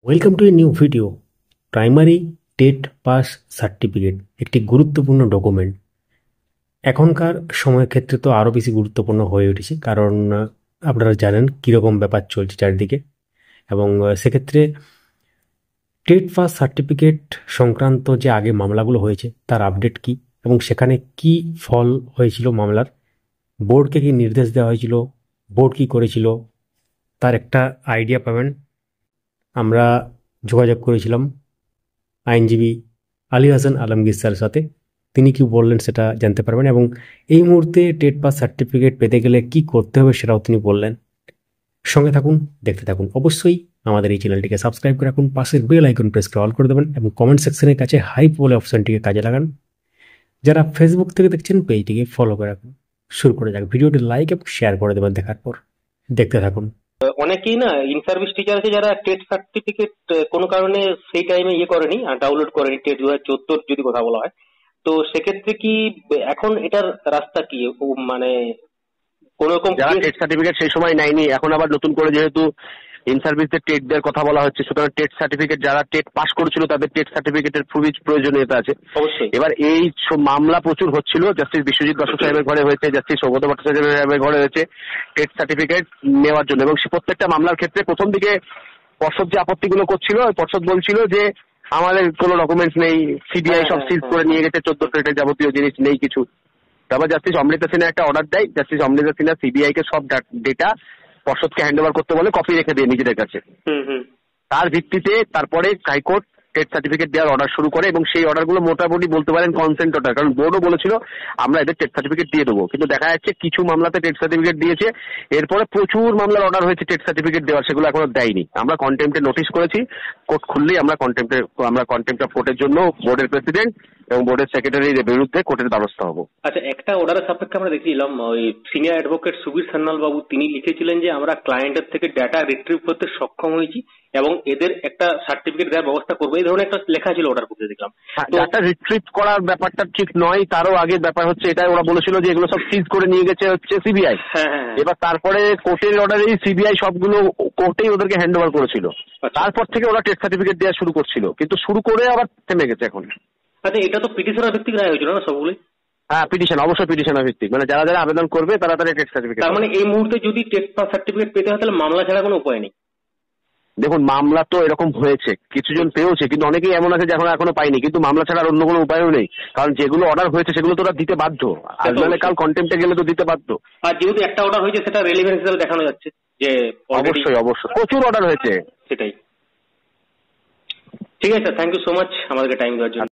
Welcome to a new video. Primary TET pass certificate একটি গুরুত্বপূর্ণ document. এখনকার সময়ের ক্ষেত্রে তো আরও বেশি গুরুত্বপূর্ণ হয়ে উঠেছে, কারণ আপনারা জানেন কীরকম ব্যাপার চলছে চারিদিকে। এবং সেক্ষেত্রে টেট পাস সার্টিফিকেট সংক্রান্ত যে আগে মামলাগুলো হয়েছে তার আপডেট কি, এবং সেখানে কি ফল হয়েছিল মামলার, বোর্ডকে কি নির্দেশ দেওয়া হয়েছিল, বোর্ড কি করেছিল, তার একটা আইডিয়া পাবেন। আমরা যোগাযোগ করেছিলাম আইনজীবী আলী হাসান আলমগীর স্যারের সাথে। তিনি কি বললেন সেটা জানতে পারবেন, এবং এই মুহূর্তে টেট পাস সার্টিফিকেট পেতে গেলে কি করতে হবে সেটাও তিনি বললেন। সঙ্গে থাকুন, দেখতে থাকুন। অবশ্যই আমাদের এই চ্যানেলটিকে সাবস্ক্রাইব করে রাখুন, পাশের বেল আইকন প্রেস করে অল করে দেবেন, এবং কমেন্ট সেকশনের কাছে হাইপ বলে অপশনটিকে কাজে লাগান। যারা ফেসবুক থেকে দেখছেন পেজটিকে ফলো করে রাখুন। শুরু করে যাক, ভিডিওটি লাইক এবং শেয়ার করে দেবেন দেখার পর। দেখতে থাকুন। অনেকেই না ইন সার্ভিস টিচার আছে যারা টেট সার্টিফিকেট কোনো কারণে সেই টাইমে করেনি আর ডাউনলোড করেনি, টেট 2014 যদি কথা বলা হয়, তো সেক্ষেত্রে কি এখন এটার রাস্তা কি? মানে কোন রকম যারা টেট সার্টিফিকেট সেই সময় নেয়নি, এখন আবার নতুন করে যেহেতু ইন সার্ভিসের টেট দেওয়ার কথা বলা হচ্ছে, সুতরাং টেট সার্টিফিকেট যারা টেট পাস করেছিল তাদের টেট সার্টিফিকেটের খুবই প্রয়োজনীয়তা আছে। অবশ্যই এবার এই মামলা প্রচুর হচ্ছিল, জাস্টিস বিশ্বজিৎ বসু সাহেবের ঘরে হয়েছে, জাস্টিস সৌগত ভট্টাচার্য সাহেবের ঘরে হয়েছে টেট সার্টিফিকেট নেওয়ার জন্য। এবং সে প্রত্যেকটা মামলার ক্ষেত্রে প্রথম দিকে পর্ষদ যে আপত্তিগুলো করছিল, পর্ষদ বলছিল যে আমাদের কোনো ডকুমেন্টস নেই, সিবিআই সব সিজ করে নিয়ে গেছে, 14 টেটের যাবতীয় জিনিস নেই কিছু। তারপর জাস্টিস অমৃতা সিনহা একটা অর্ডার দেয়, জাস্টিস অমৃতা সিনহা সিবিআই কে সব ডেটা পর্ষদকে হ্যান্ড ওভার করতে বলে, কপি রেখে দিয়ে নিজেদের কাছে। তার ভিত্তিতে তারপরে হাইকোর্ট টেট সার্টিফিকেট দেওয়ার অর্ডার শুরু করে, এবং সেই অর্ডারগুলো মোটামুটি বলতে পারেন কনসেন্ট অর্ডার, কারণ বোর্ডও বলেছিল আমরা এদের টেট সার্টিফিকেট দিয়ে দেবো। কিন্তু দেখা যাচ্ছে কিছু মামলাতে টেট সার্টিফিকেট দিয়েছে, এরপরে প্রচুর মামলার অর্ডার হয়েছে টেট সার্টিফিকেট দেওয়ার, সেগুলো এখনো দেয়নি। আমরা কন্টেম্পটে নোটিশ করেছি, কোর্ট খুললেই আমরা কন্টেম্পট অফ কোর্টের জন্য বোর্ডের প্রেসিডেন্ট এবং বোর্ডের সেক্রেটারির বিরুদ্ধে কোর্টের দ্বারস্থ হবো। আচ্ছা, একটা অর্ডারের সাপেক্ষে আমরা দেখছিলাম ওই সিনিয়র অ্যাডভোকেট সুবীর সান্যাল বাবু তিনি লিখেছিলেন যে আমরা ক্লায়েন্টের থেকে ডাটা রিট্রিভ করতে সক্ষম হয়েছি এবং এদের একটা সার্টিফিকেট দেওয়ার ব্যবস্থা করবো, এই ধরনের একটা লেখা ছিল অর্ডার করতে দেখলাম। ডাটা রিট্রিভ করার ব্যাপারটা ঠিক নয়, তারও আগের ব্যাপার হচ্ছে এটা, ওরা বলেছিল যে এগুলো সব সিজ করে নিয়ে গেছে হচ্ছে সিবিআই। এবার তারপরে কোর্টের অর্ডারেই সিবিআই সবগুলো কোর্টেই ওদেরকে হ্যান্ড ওভার করেছিল। তারপর থেকে ওরা টেট সার্টিফিকেট দেওয়া শুরু করছিল, কিন্তু শুরু করে আবার থেমে গেছে এখন। আচ্ছা, এটা তো পিটিশনার ভিত্তিক রায় হয়েছিল না সবগুলো? হ্যাঁ, পিটিশন, অবশ্যই পিটিশনার ভিত্তিক, মানে যারা যারা আবেদন করবে তারা তারা টেট সার্টিফিকেট। তার মানে এই মুহূর্তে যদি টেট পাস সার্টিফিকেট পেতে হয় তাহলে মামলা ছাড়া কোনো উপায় নেই? দেখুন, মামলা তো এরকম হয়েছে, কিছুজন পেয়েছে, কিন্তু অনেকেই এমন আছে যে এখনো পাইনি, কিন্তু মামলা ছাড়া আর অন্য কোনো উপায়ও নেই, কারণ যেগুলো অর্ডার হয়েছে সেগুলো তো ওরা দিতে বাধ্য, আজ নাহলে কাল কন্টেম্পটে গেলে তো দিতে বাধ্য। আর যেহেতু একটা অর্ডার হয়েছে সেটা রেলিভেন্স হিসেবে দেখানো যাচ্ছে যে অবশ্যই প্রচুর অর্ডার হয়েছে। সেটাই। ঠিক আছে, থ্যাংক ইউ সো মাচ আমাদেরকে টাইম দেওয়ার জন্য।